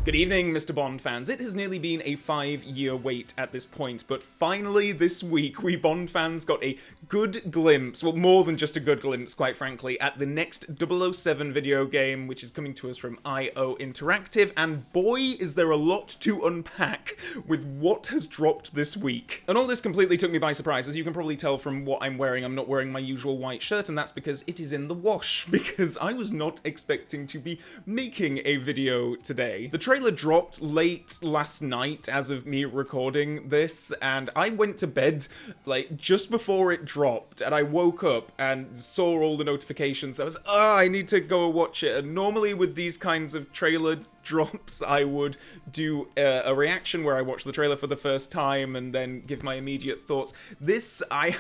Good evening, Mr. Bond fans. It has nearly been a 5-year wait at this point, but finally this week we Bond fans got a good glimpse, well more than just a good glimpse quite frankly, at the next 007 video game which is coming to us from IO Interactive, and boy is there a lot to unpack with what has dropped this week. And all this completely took me by surprise. As you can probably tell from what I'm wearing, I'm not wearing my usual white shirt, and that's because it is in the wash, because I was not expecting to be making a video today. The trailer dropped late last night as of me recording this, and I went to bed like just before it dropped, and I woke up and saw all the notifications. I was, I need to go watch it. And normally with these kinds of trailer drops, I would do a reaction where I watch the trailer for the first time and then give my immediate thoughts. This, I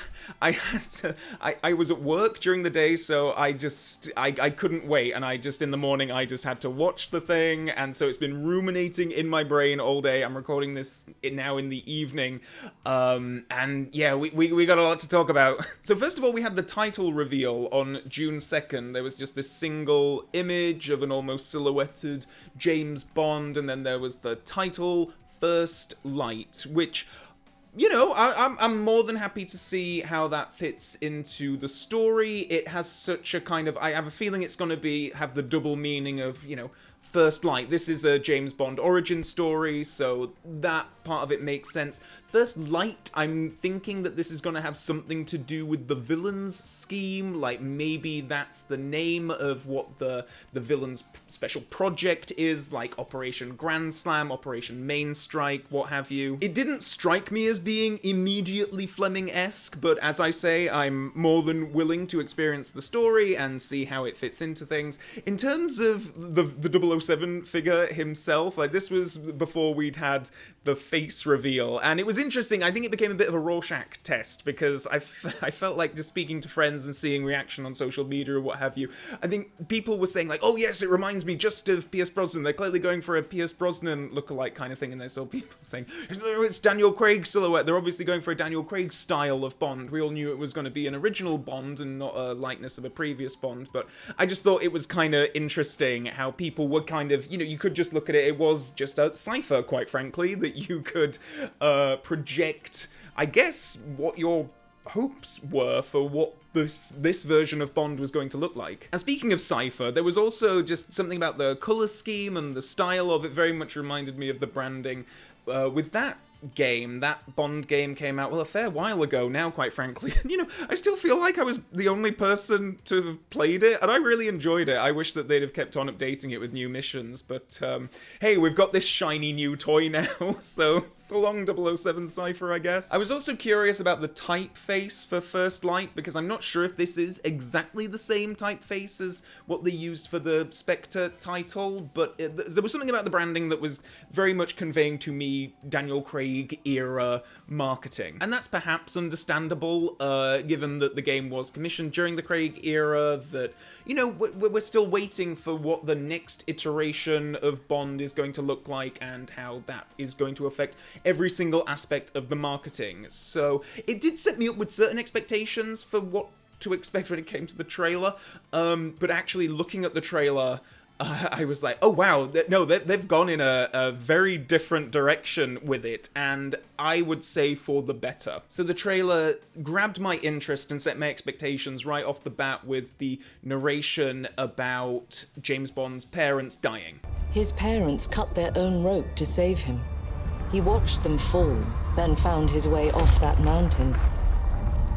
was at work during the day, so I couldn't wait, and in the morning, I just had to watch the thing, and so it's been ruminating in my brain all day. I'm recording this now in the evening, and yeah, we got a lot to talk about. So first of all, we had the title reveal on June 2nd. There was just this single image of an almost silhouetted James Bond, and then there was the title, First Light, which, you know, I'm more than happy to see how that fits into the story. It has such a kind of, I have a feeling it's going to have the double meaning of, you know, First Light. This is a James Bond origin story, so that part of it makes sense. First Light, I'm thinking that this is going to have something to do with the villain's scheme, like maybe that's the name of what the villain's special project is, like Operation Grand Slam, Operation Main Strike, what have you. It didn't strike me as being immediately Fleming-esque, but as I say, I'm more than willing to experience the story and see how it fits into things. In terms of the 007 figure himself, like this was before we'd had the face reveal, and it was interesting. I think it became a bit of a Rorschach test, because I felt like just speaking to friends and seeing reaction on social media or what have you, I think people were saying like, oh yes, it reminds me just of Pierce Brosnan. They're clearly going for a Pierce Brosnan lookalike kind of thing, and I saw people saying, it's Daniel Craig silhouette. They're obviously going for a Daniel Craig style of Bond. We all knew it was going to be an original Bond and not a likeness of a previous Bond, but I just thought it was kind of interesting how people were kind of, you know, you could just look at it, it was just a cipher, quite frankly, that you could project, I guess, what your hopes were for what this version of Bond was going to look like. And speaking of cipher, there was also just something about the colour scheme and the style of it. Very much reminded me of the branding with that game. That Bond game came out, well, a fair while ago now, quite frankly. And, you know, I still feel like I was the only person to have played it, and I really enjoyed it. I wish that they'd have kept on updating it with new missions, but hey, we've got this shiny new toy now, so long 007 Cypher, I guess. I was also curious about the typeface for First Light, because I'm not sure if this is exactly the same typeface as what they used for the Spectre title, but there was something about the branding that was very much conveying to me Daniel Craig era marketing. And that's perhaps understandable, given that the game was commissioned during the Craig era, that, you know, we're still waiting for what the next iteration of Bond is going to look like and how that is going to affect every single aspect of the marketing. So it did set me up with certain expectations for what to expect when it came to the trailer, but actually looking at the trailer, I was like, oh wow, no, they've gone in a very different direction with it, and I would say for the better. So the trailer grabbed my interest and set my expectations right off the bat with the narration about James Bond's parents dying. His parents cut their own rope to save him. He watched them fall, then found his way off that mountain.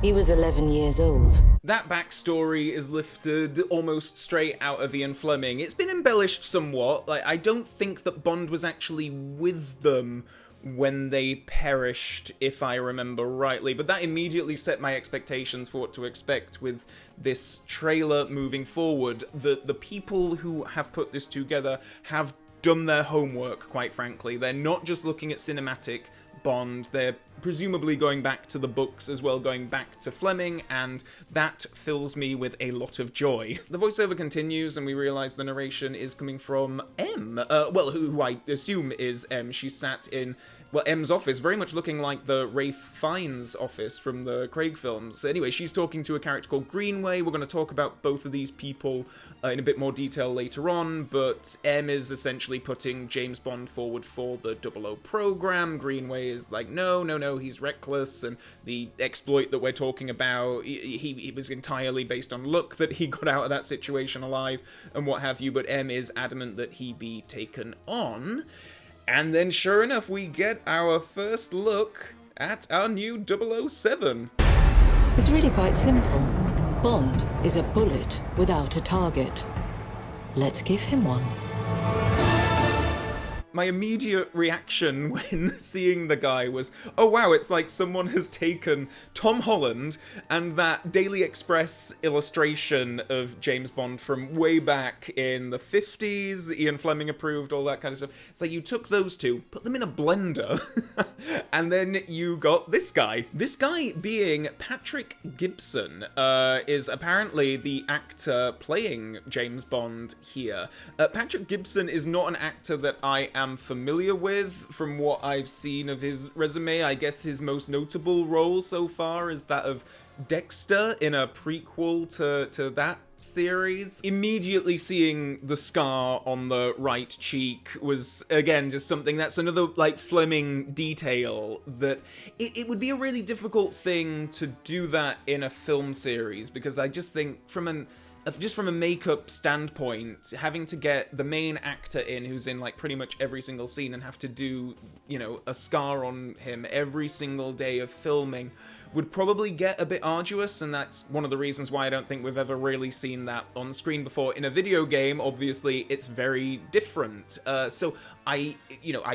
He was 11 years old. That backstory is lifted almost straight out of Ian Fleming. It's been embellished somewhat. Like, I don't think that Bond was actually with them when they perished, if I remember rightly, but that immediately set my expectations for what to expect with this trailer moving forward. The people who have put this together have done their homework, quite frankly. They're not just looking at cinematic Bond, they're presumably going back to the books as well, going back to Fleming, and that fills me with a lot of joy. The voiceover continues, and we realise the narration is coming from M, well, who I assume is M. She sat in well, M's office, very much looking like the Rafe Fiennes office from the Craig films. Anyway, she's talking to a character called Greenway. We're going to talk about both of these people in a bit more detail later on, but M is essentially putting James Bond forward for the 00 program. Greenway is like, no, he's reckless, and the exploit that we're talking about, he was entirely based on luck that he got out of that situation alive, and what have you, but M is adamant that he be taken on. And then, sure enough, we get our first look at our new 007. It's really quite simple. Bond is a bullet without a target. Let's give him one. My immediate reaction when seeing the guy was, oh wow, it's like someone has taken Tom Holland and that Daily Express illustration of James Bond from way back in the 50s, Ian Fleming approved, all that kind of stuff. It's like you took those two, put them in a blender, and then you got this guy. This guy being Patrick Gibson is apparently the actor playing James Bond here. Patrick Gibson is not an actor that I am familiar with from what I've seen of his resume. I guess his most notable role so far is that of Dexter in a prequel to that series. Immediately seeing the scar on the right cheek was, again, just something that's another, like, Fleming detail that it would be a really difficult thing to do that in a film series, because I just think from a makeup standpoint, having to get the main actor in who's in like pretty much every single scene and have to do, you know, a scar on him every single day of filming would probably get a bit arduous, and that's one of the reasons why I don't think we've ever really seen that on screen before. In a video game, obviously, it's very different. So I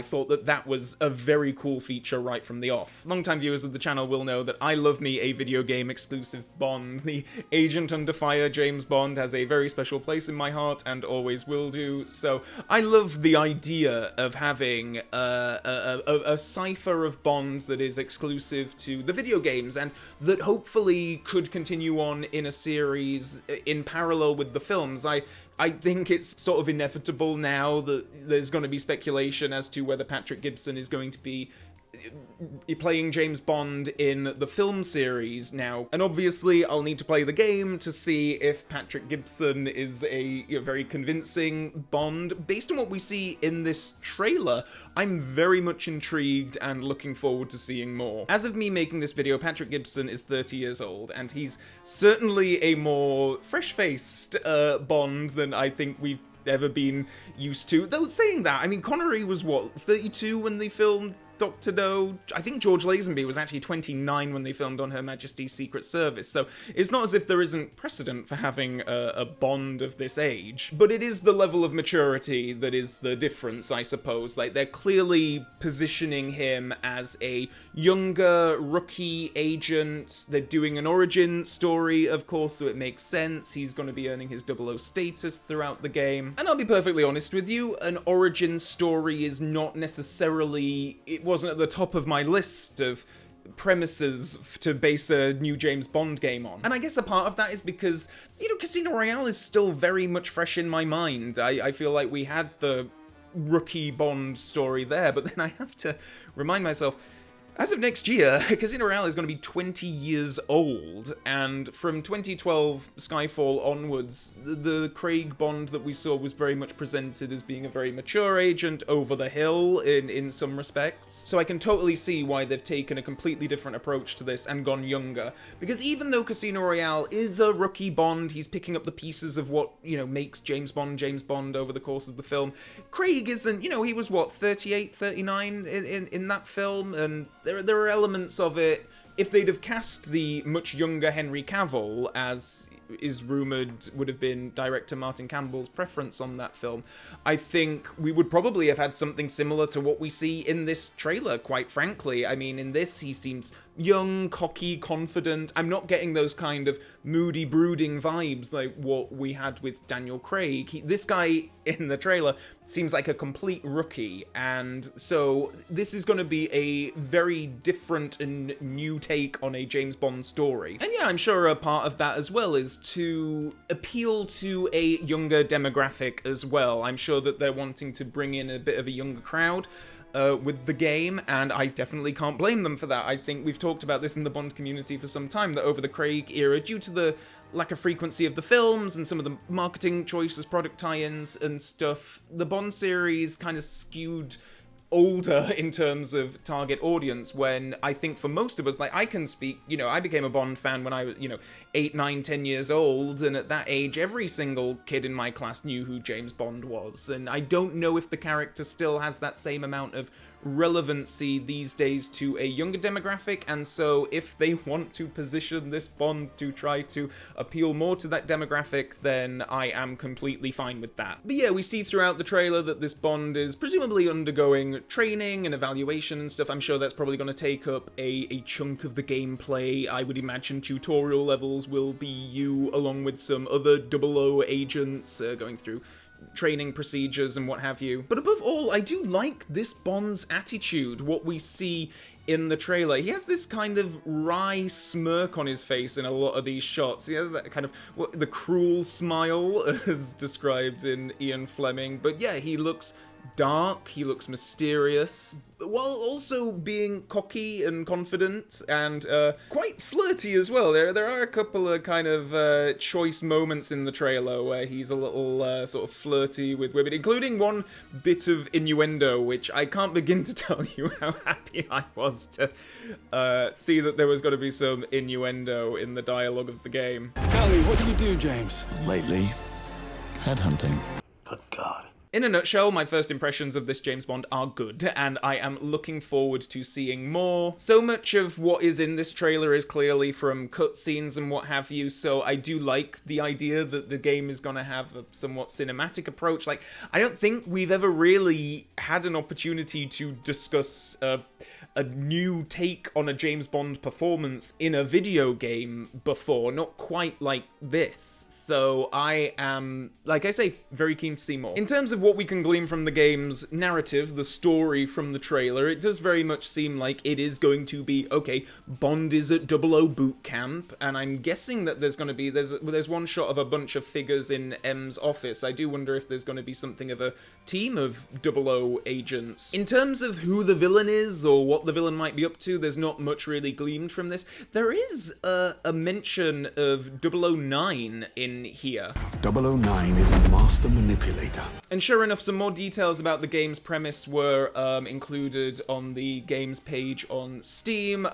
thought that was a very cool feature right from the off. Longtime viewers of the channel will know that I love me a video game exclusive Bond. The Agent Under Fire James Bond has a very special place in my heart and always will do. So I love the idea of having a cipher of Bond that is exclusive to the video games, and that hopefully could continue on in a series in parallel with the films. I think it's sort of inevitable now that there's going to be speculation as to whether Patrick Gibson is going to be playing James Bond in the film series now, and obviously I'll need to play the game to see if Patrick Gibson is a very convincing Bond. Based on what we see in this trailer, I'm very much intrigued and looking forward to seeing more. As of me making this video, Patrick Gibson is 30 years old, and he's certainly a more fresh-faced Bond than I think we've ever been used to. Though saying that, I mean, Connery was what, 32 when they filmed Dr. No? I think George Lazenby was actually 29 when they filmed On Her Majesty's Secret Service, so it's not as if there isn't precedent for having a Bond of this age. But it is the level of maturity that is the difference, I suppose. Like, they're clearly positioning him as a younger, rookie agent. They're doing an origin story, of course, so it makes sense. He's going to be earning his 00 status throughout the game. And I'll be perfectly honest with you, an origin story is not necessarily... It wasn't at the top of my list of premises to base a new James Bond game on. And I guess a part of that is because, you know, Casino Royale is still very much fresh in my mind. I feel like we had the rookie Bond story there, but then I have to remind myself, as of next year, Casino Royale is going to be 20 years old, and from 2012 Skyfall onwards, the Craig Bond that we saw was very much presented as being a very mature agent, over the hill in some respects. So I can totally see why they've taken a completely different approach to this and gone younger. Because even though Casino Royale is a rookie Bond, he's picking up the pieces of what, you know, makes James Bond over the course of the film. Craig isn't, you know, he was what, 38, 39 in that film, and there are elements of it. If they'd have cast the much younger Henry Cavill, as is rumoured would have been director Martin Campbell's preference on that film, I think we would probably have had something similar to what we see in this trailer, quite frankly. I mean, in this, he seems young, cocky, confident. I'm not getting those kind of moody, brooding vibes like what we had with Daniel Craig. This guy in the trailer seems like a complete rookie, and so this is going to be a very different and new take on a James Bond story. And yeah, I'm sure a part of that as well is to appeal to a younger demographic as well. I'm sure that they're wanting to bring in a bit of a younger crowd. with the game, and I definitely can't blame them for that. I think we've talked about this in the Bond community for some time, that over the Craig era, due to the lack of frequency of the films and some of the marketing choices, product tie-ins and stuff, the Bond series kind of skewed older in terms of target audience, when I think for most of us, like, I can speak, I became a Bond fan when I was, 8, 9, 10 years old, and at that age, every single kid in my class knew who James Bond was, and I don't know if the character still has that same amount of relevancy these days to a younger demographic, and so if they want to position this Bond to try to appeal more to that demographic, then I am completely fine with that. But yeah, we see throughout the trailer that this Bond is presumably undergoing training and evaluation and stuff. I'm sure that's probably going to take up a chunk of the gameplay. I would imagine tutorial levels will be you along with some other 00 agents going through training procedures and what have you. But above all, I do like this Bond's attitude, what we see in the trailer. He has this kind of wry smirk on his face in a lot of these shots. He has that kind of, the cruel smile as described in Ian Fleming. But yeah, he looks dark, he looks mysterious, while also being cocky and confident, and quite flirty as well. There are a couple of kind of choice moments in the trailer where he's a little sort of flirty with women, including one bit of innuendo, which I can't begin to tell you how happy I was to see that there was going to be some innuendo in the dialogue of the game. Tell me, what do you do, James? Lately, headhunting. Good God. In a nutshell, my first impressions of this James Bond are good, and I am looking forward to seeing more. So much of what is in this trailer is clearly from cutscenes and what have you, so I do like the idea that the game is going to have a somewhat cinematic approach. Like, I don't think we've ever really had an opportunity to discuss a new take on a James Bond performance in a video game before, not quite like this. So I am, like I say, very keen to see more. In terms of what we can glean from the game's narrative, the story from the trailer, it does very much seem like it is going to be, okay, Bond is at 00 boot camp, and I'm guessing that there's going to be, there's one shot of a bunch of figures in M's office. I do wonder if there's going to be something of a team of 00 agents. In terms of who the villain is, or what the villain might be up to, there's not much really gleaned from this. There is a mention of 009 in here. 009 is a master manipulator. And sure enough, some more details about the game's premise were included on the game's page on Steam.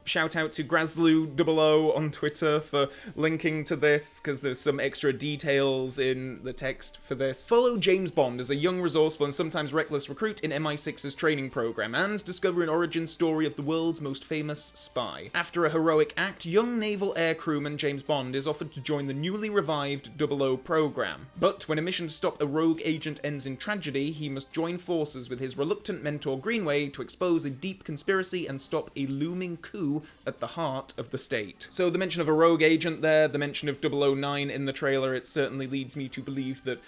Shout out to Grazlu00 on Twitter for linking to this, because there's some extra details in the text for this. Follow James Bond as a young, resourceful, and sometimes reckless recruit in MI6's training program, and discover an origin story of the world's most famous spy. After a heroic act, young naval air crewman James Bond is offered to join the newly revived 00 program. But when a mission to stop a rogue agent ends in tragedy, he must join forces with his reluctant mentor Greenway to expose a deep conspiracy and stop a looming coup at the heart of the state. So the mention of a rogue agent there, the mention of 009 in the trailer, it certainly leads me to believe that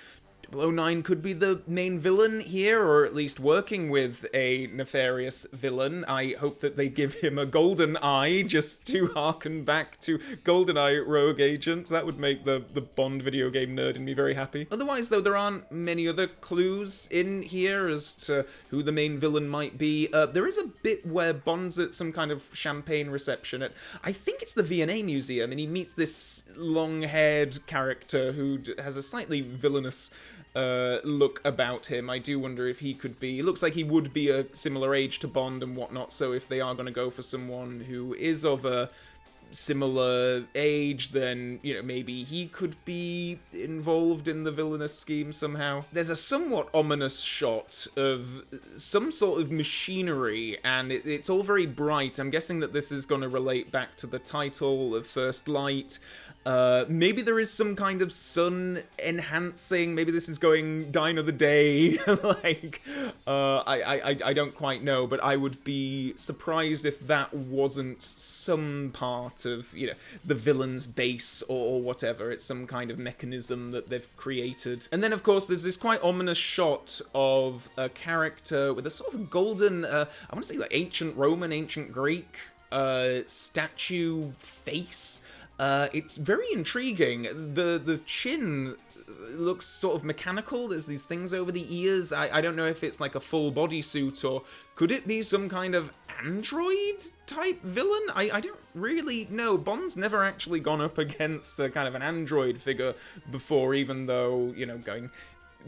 009 could be the main villain here, or at least working with a nefarious villain. I hope that they give him a golden eye, just to harken back to GoldenEye Rogue Agent. That would make the Bond video game nerd in me very happy. Otherwise, though, there aren't many other clues in here as to who the main villain might be. There is a bit where Bond's at some kind of champagne reception at, I think it's the V&A Museum, and he meets this long-haired character who has a slightly villainous look about him. I do wonder if he could be, it looks like he would be a similar age to Bond and whatnot, so if they are going to go for someone who is of a similar age, then, maybe he could be involved in the villainous scheme somehow. There's a somewhat ominous shot of some sort of machinery, and it's all very bright. I'm guessing that this is going to relate back to the title of First Light. Maybe there is some kind of sun enhancing, maybe this is going die another day, like, I don't quite know, but I would be surprised if that wasn't some part of, the villain's base or whatever. It's some kind of mechanism that they've created. And then, of course, there's this quite ominous shot of a character with a sort of golden, I want to say like ancient Roman, ancient Greek, statue face. It's very intriguing. The chin looks sort of mechanical. There's these things over the ears. I don't know if it's like a full bodysuit, or could it be some kind of android type villain? I don't really know. Bond's never actually gone up against a kind of an android figure before, even though, you know, going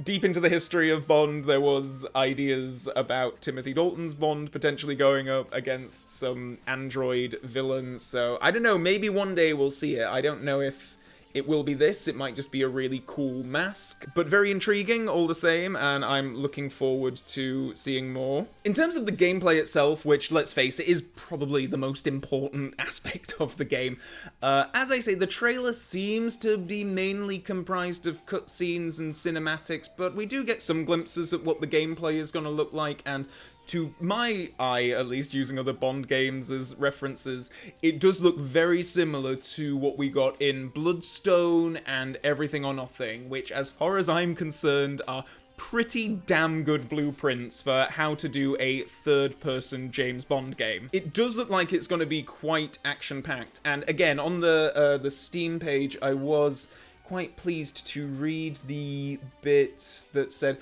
deep into the history of Bond, there was ideas about Timothy Dalton's Bond potentially going up against some android villains. So I don't know, maybe one day we'll see it. I don't know if it will be this. It might just be a really cool mask, but very intriguing all the same, and I'm looking forward to seeing more. In terms of the gameplay itself, which, let's face it, is probably the most important aspect of the game, as I say, the trailer seems to be mainly comprised of cutscenes and cinematics, but we do get some glimpses at what the gameplay is going to look like, and to my eye, at least, using other Bond games as references, it does look very similar to what we got in Bloodstone and Everything or Nothing, which, as far as I'm concerned, are pretty damn good blueprints for how to do a third-person James Bond game. It does look like it's going to be quite action-packed, and again, on the Steam page, I was quite pleased to read the bit that said,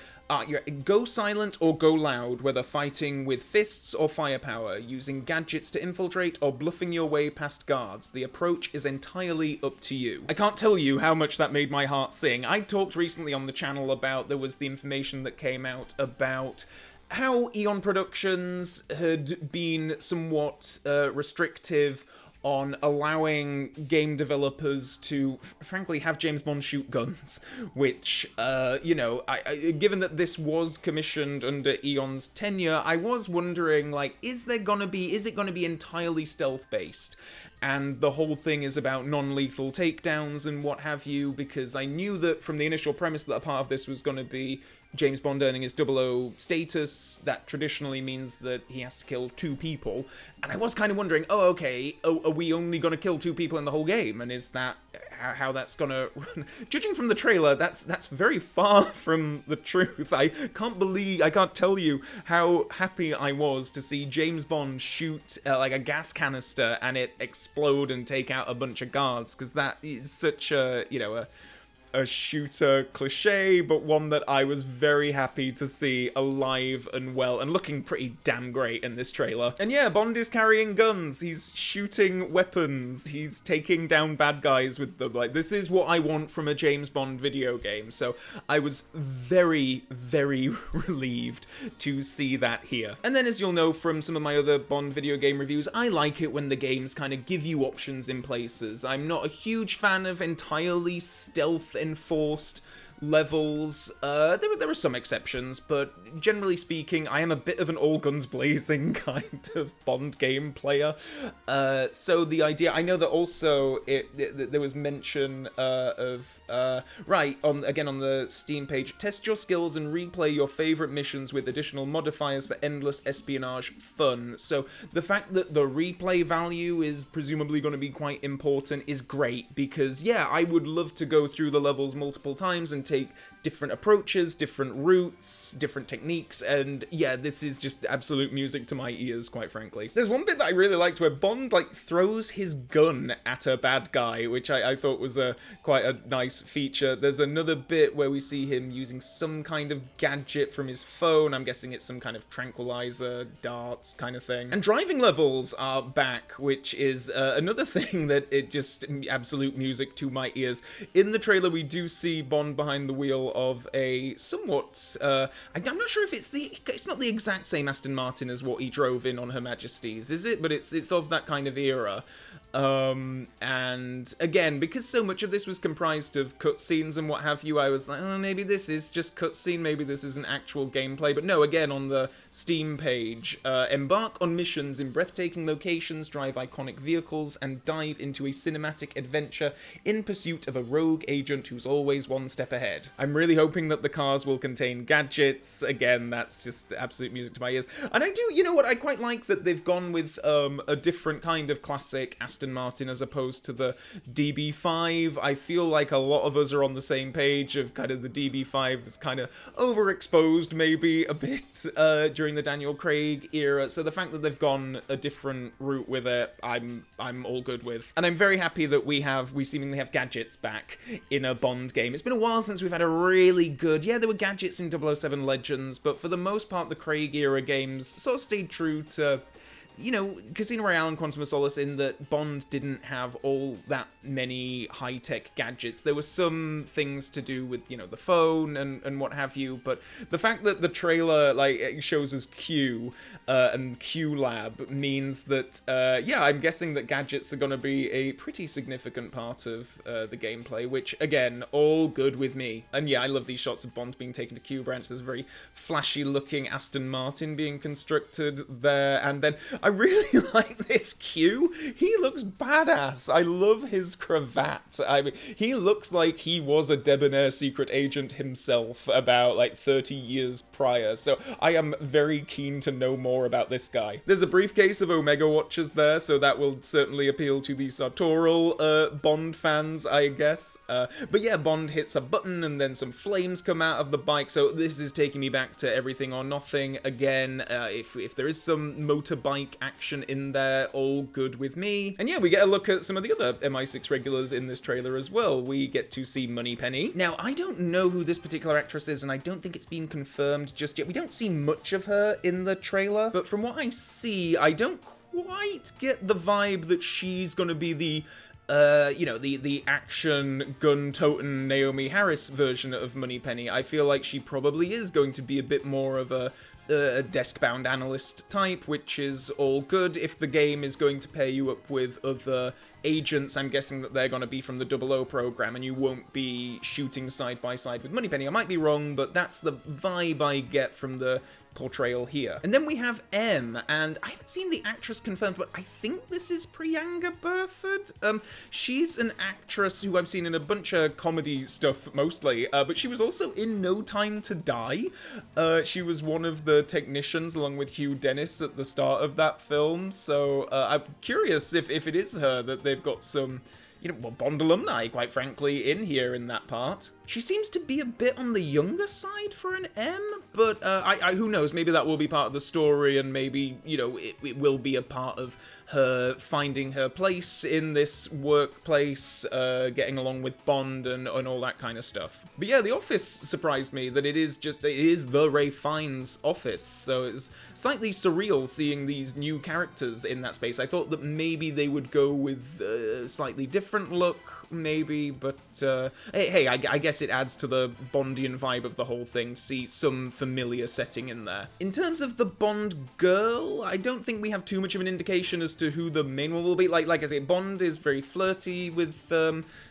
go silent or go loud, whether fighting with fists or firepower, using gadgets to infiltrate or bluffing your way past guards. The approach is entirely up to you. I can't tell you how much that made my heart sing. I talked recently on the channel about, there was the information that came out about how Eon Productions had been somewhat restrictive on allowing game developers to, frankly, have James Bond shoot guns, which, you know, given that this was commissioned under Eon's tenure, I was wondering, like, is it gonna be entirely stealth-based? And the whole thing is about non-lethal takedowns and what have you, because I knew that from the initial premise that a part of this was going to be James Bond earning his 00 status. That traditionally means that he has to kill 2 people. And I was kind of wondering, oh, okay, are we only going to kill 2 people in the whole game? And is that how that's going to run? Judging from the trailer, that's very far from the truth. I can't tell you how happy I was to see James Bond shoot like a gas canister and it explode and take out a bunch of guards, because that is such a, you know, a shooter cliche, but one that I was very happy to see alive and well, and looking pretty damn great in this trailer. And yeah, Bond is carrying guns, he's shooting weapons, he's taking down bad guys with them. Like, this is what I want from a James Bond video game, so I was very, very relieved to see that here. And then, as you'll know from some of my other Bond video game reviews, I like it when the games kind of give you options in places. I'm not a huge fan of entirely stealth enforced levels. There are some exceptions, but generally speaking, I am a bit of an all guns blazing kind of Bond game player. So the idea, I know that also there was mention of right, on the Steam page, test your skills and replay your favorite missions with additional modifiers for endless espionage fun. So the fact that the replay value is presumably going to be quite important is great, because yeah, I would love to go through the levels multiple times and take different approaches, different routes, different techniques, and yeah, this is just absolute music to my ears, quite frankly. There's one bit that I really liked where Bond, like, throws his gun at a bad guy, which I thought was quite a nice feature. There's another bit where we see him using some kind of gadget from his phone. I'm guessing it's some kind of tranquilizer, darts kind of thing. And driving levels are back, which is another thing that it just absolute music to my ears. In the trailer, we do see Bond behind the wheel of a somewhat, I'm not sure if it's not the exact same Aston Martin as what he drove in on Her Majesty's, is it? But it's of that kind of era. And again, because so much of this was comprised of cutscenes and what have you, I was like, oh, maybe this is just cutscene, maybe this isn't actual gameplay. But no, again, on the Steam page, embark on missions in breathtaking locations, drive iconic vehicles, and dive into a cinematic adventure in pursuit of a rogue agent who's always one step ahead. I'm really hoping that the cars will contain gadgets. Again, that's just absolute music to my ears. And I do, you know what, I quite like that they've gone with a different kind of classic Aston Aston Martin as opposed to the DB5. I feel like a lot of us are on the same page of kind of the DB5 is kind of overexposed maybe a bit during the Daniel Craig era. So the fact that they've gone a different route with it, I'm all good with. And I'm very happy that we seemingly have gadgets back in a Bond game. It's been a while since we've had a really good, yeah, there were gadgets in 007 Legends, but for the most part the Craig era games sort of stayed true to, you know, Casino Royale and Quantum of Solace, in that Bond didn't have all that many high-tech gadgets. There were some things to do with, you know, the phone and what have you, but the fact that the trailer, like, it shows us Q and Q Lab means that, yeah, I'm guessing that gadgets are going to be a pretty significant part of the gameplay, which, again, all good with me. And yeah, I love these shots of Bond being taken to Q Branch. There's a very flashy-looking Aston Martin being constructed there, and then I really like this Q. He looks badass. I love his cravat. I mean, he looks like he was a debonair secret agent himself about like 30 years prior, so I am very keen to know more about this guy. There's a briefcase of Omega watches there, so that will certainly appeal to the sartorial Bond fans, I guess. But yeah, Bond hits a button and then some flames come out of the bike, so this is taking me back to Everything or Nothing again. If there is some motorbike action in there, all good with me. And yeah, we get a look at some of the other MI6 regulars in this trailer as well. We get to see Moneypenny. Now, I don't know who this particular actress is, and I don't think it's been confirmed just yet. We don't see much of her in the trailer, but from what I see, I don't quite get the vibe that she's gonna be the you know, the action gun-toting Naomi Harris version of Moneypenny. I feel like she probably is going to be a bit more of a desk-bound analyst type, which is all good. If the game is going to pair you up with other agents, I'm guessing that they're going to be from the 00 program, and you won't be shooting side by side with Moneypenny. I might be wrong, but that's the vibe I get from the portrayal here. And then we have M, and I haven't seen the actress confirmed, but I think this is Priyanka Burford. She's an actress who I've seen in a bunch of comedy stuff mostly, but she was also in No Time to Die. She was one of the technicians along with Hugh Dennis at the start of that film, so I'm curious if it is her that they've got some, you know, well, Bond alumni, quite frankly, in here in that part. She seems to be a bit on the younger side for an M, but who knows, maybe that will be part of the story, and maybe, you know, it will be a part of her finding her place in this workplace, getting along with Bond and all that kind of stuff. But yeah, the office surprised me that it is the Ralph Fiennes office, so it's slightly surreal seeing these new characters in that space. I thought that maybe they would go with a slightly different look, maybe, but hey, I guess it adds to the Bondian vibe of the whole thing to see some familiar setting in there. In terms of the Bond girl, I don't think we have too much of an indication as to who the main one will be. Like I say, Bond is very flirty with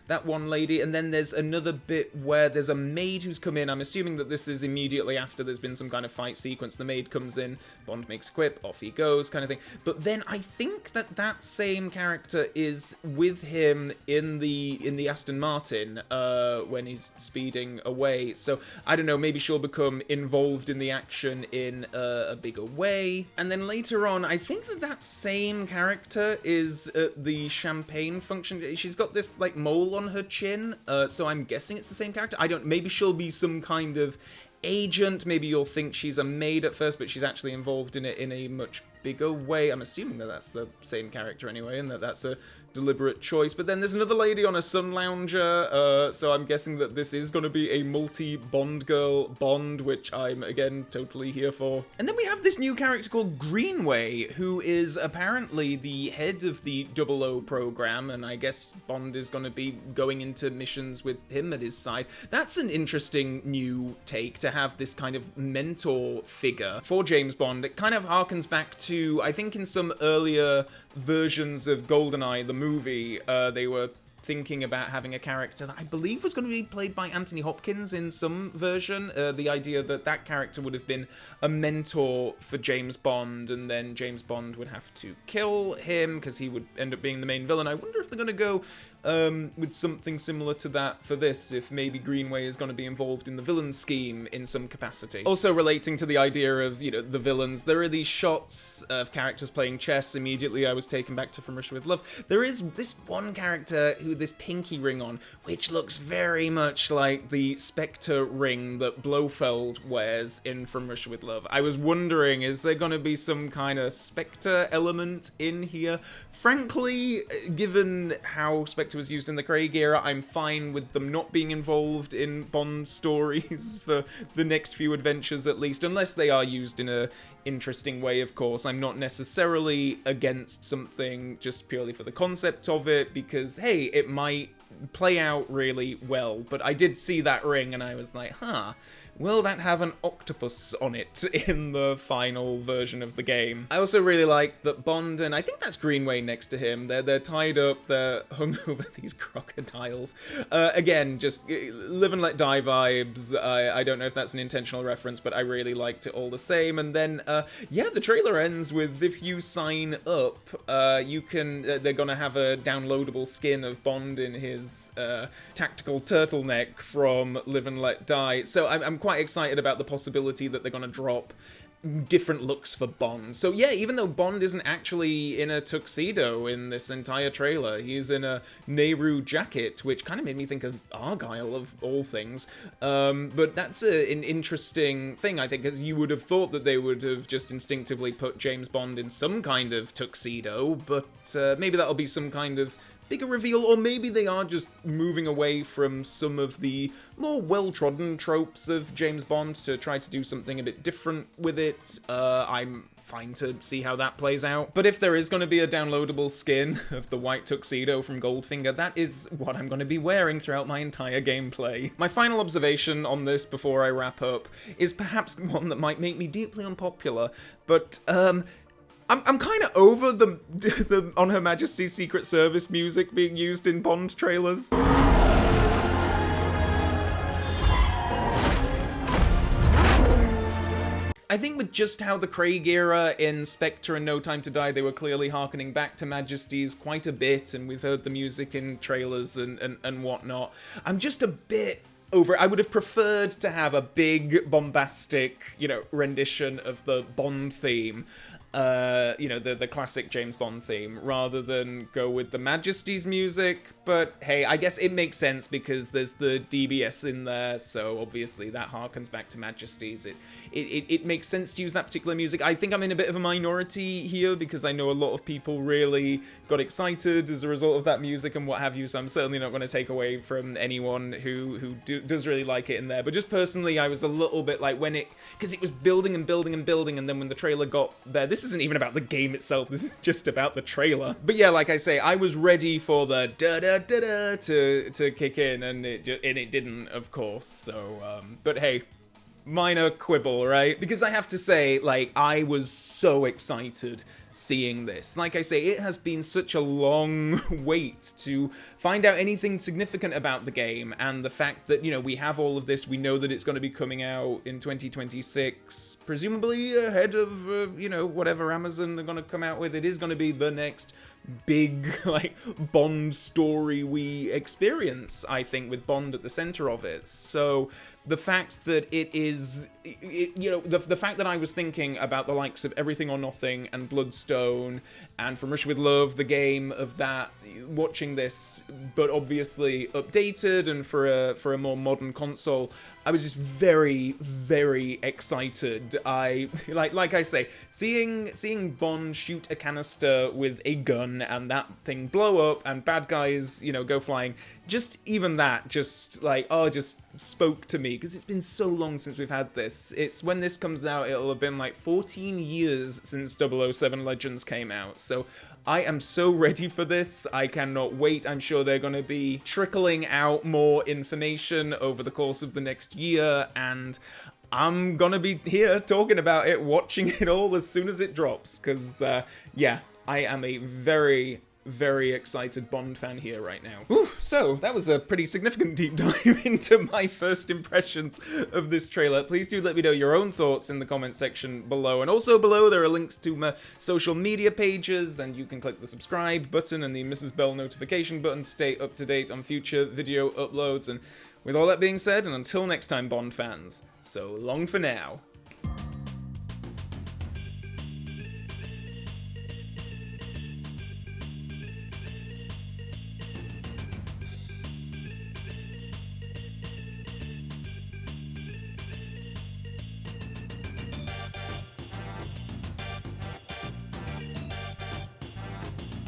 that one lady, and then there's another bit where there's a maid who's come in. I'm assuming that this is immediately after there's been some kind of fight sequence. The maid comes in, Bond makes a quip, off he goes, kind of thing. But then I think that same character is with him in the Aston Martin when he's speeding away. So I don't know, maybe she'll become involved in the action in a bigger way. And then later on, I think that same character is at the champagne function. She's got this like mole on her chin, so I'm guessing it's the same character. Maybe she'll be some kind of agent. Maybe you'll think she's a maid at first, but she's actually involved in it in a much bigger way. I'm assuming that that's the same character anyway, and that's a deliberate choice. But then there's another lady on a sun lounger, so I'm guessing that this is going to be a multi-Bond girl Bond, which I'm, again, totally here for. And then we have this new character called Greenway, who is apparently the head of the 00 program, and I guess Bond is going to be going into missions with him at his side. That's an interesting new take, to have this kind of mentor figure for James Bond. It kind of harkens back to, I think in some earlier versions of GoldenEye, the movie, they were thinking about having a character that I believe was going to be played by Anthony Hopkins in some version. The idea that character would have been a mentor for James Bond, and then James Bond would have to kill him because he would end up being the main villain. I wonder if they're going to go with something similar to that for this, if maybe Greenway is going to be involved in the villain scheme in some capacity. Also relating to the idea of, you know, the villains, there are these shots of characters playing chess. Immediately I was taken back to From Russia with Love. There is this one character who this pinky ring on, which looks very much like the Spectre ring that Blofeld wears in From Russia with Love. I was wondering, is there going to be some kind of Spectre element in here? Frankly, given how Spectre was used in the Craig era, I'm fine with them not being involved in Bond stories for the next few adventures at least, unless they are used in a interesting way, of course. I'm not necessarily against something just purely for the concept of it, because, hey, it might play out really well, but I did see that ring and I was like, huh, will that have an octopus on it in the final version of the game? I also really like that Bond, and I think that's Greenway next to him, they're tied up, they're hung over these crocodiles. Again, just Live and Let Die vibes. I don't know if that's an intentional reference, but I really liked it all the same. And then, yeah, the trailer ends with, if you sign up, you can, they're gonna have a downloadable skin of Bond in his tactical turtleneck from Live and Let Die. So I'm quite excited about the possibility that they're going to drop different looks for Bond. So yeah, even though Bond isn't actually in a tuxedo in this entire trailer, he's in a Nehru jacket, which kind of made me think of Argyle of all things. But that's an interesting thing, I think, because you would have thought that they would have just instinctively put James Bond in some kind of tuxedo, but maybe that'll be some kind of bigger reveal, or maybe they are just moving away from some of the more well-trodden tropes of James Bond to try to do something a bit different with it. I'm fine to see how that plays out. But if there is going to be a downloadable skin of the white tuxedo from Goldfinger, that is what I'm going to be wearing throughout my entire gameplay. My final observation on this before I wrap up is perhaps one that might make me deeply unpopular, but I'm kind of over the On Her Majesty's Secret Service music being used in Bond trailers. I think with just how the Craig era in Spectre and No Time to Die, they were clearly harkening back to Majesty's quite a bit, and we've heard the music in trailers and whatnot. I'm just a bit over it. I would have preferred to have a big, bombastic, you know, rendition of the Bond theme. You know, the classic James Bond theme, rather than go with the Majesty's music. But hey, I guess it makes sense because there's the DBS in there, so obviously that harkens back to Majesty's. It makes sense to use that particular music. I think I'm in a bit of a minority here because I know a lot of people really got excited as a result of that music and what have you, so I'm certainly not going to take away from anyone who does really like it in there. But just personally, I was a little bit like, because it was building and building and building, and then when the trailer got there, this isn't even about the game itself, this is just about the trailer. But yeah, like I say, I was ready for the da-da-da-da to kick in, and it didn't, of course, so, but hey, minor quibble, right? Because I have to say, like, I was so excited seeing this. Like I say, it has been such a long wait to find out anything significant about the game, and the fact that, you know, we have all of this, we know that it's going to be coming out in 2026, presumably ahead of, you know, whatever Amazon are going to come out with. It is going to be the next big, like, Bond story we experience, I think, with Bond at the center of it. So the fact that it is, you know, the fact that I was thinking about the likes of Everything or Nothing and Bloodstone and From Russia with Love, the game of that, watching this, but obviously updated and for a more modern console, I was just very, very excited. Like I say, seeing Bond shoot a canister with a gun and that thing blow up and bad guys, you know, go flying, just even that, just like, oh, just spoke to me, because it's been so long since we've had this. It's, when this comes out, it'll have been like 14 years since 007 Legends came out, so I am so ready for this. I cannot wait. I'm sure they're going to be trickling out more information over the course of the next year, and I'm going to be here talking about it, watching it all as soon as it drops, because, yeah, I am a very, very excited Bond fan here right now. Whew, so, that was a pretty significant deep dive into my first impressions of this trailer. Please do let me know your own thoughts in the comment section below. And also below, there are links to my social media pages, and you can click the subscribe button and the Mrs. Bell notification button to stay up to date on future video uploads. And with all that being said, and until next time, Bond fans, so long for now.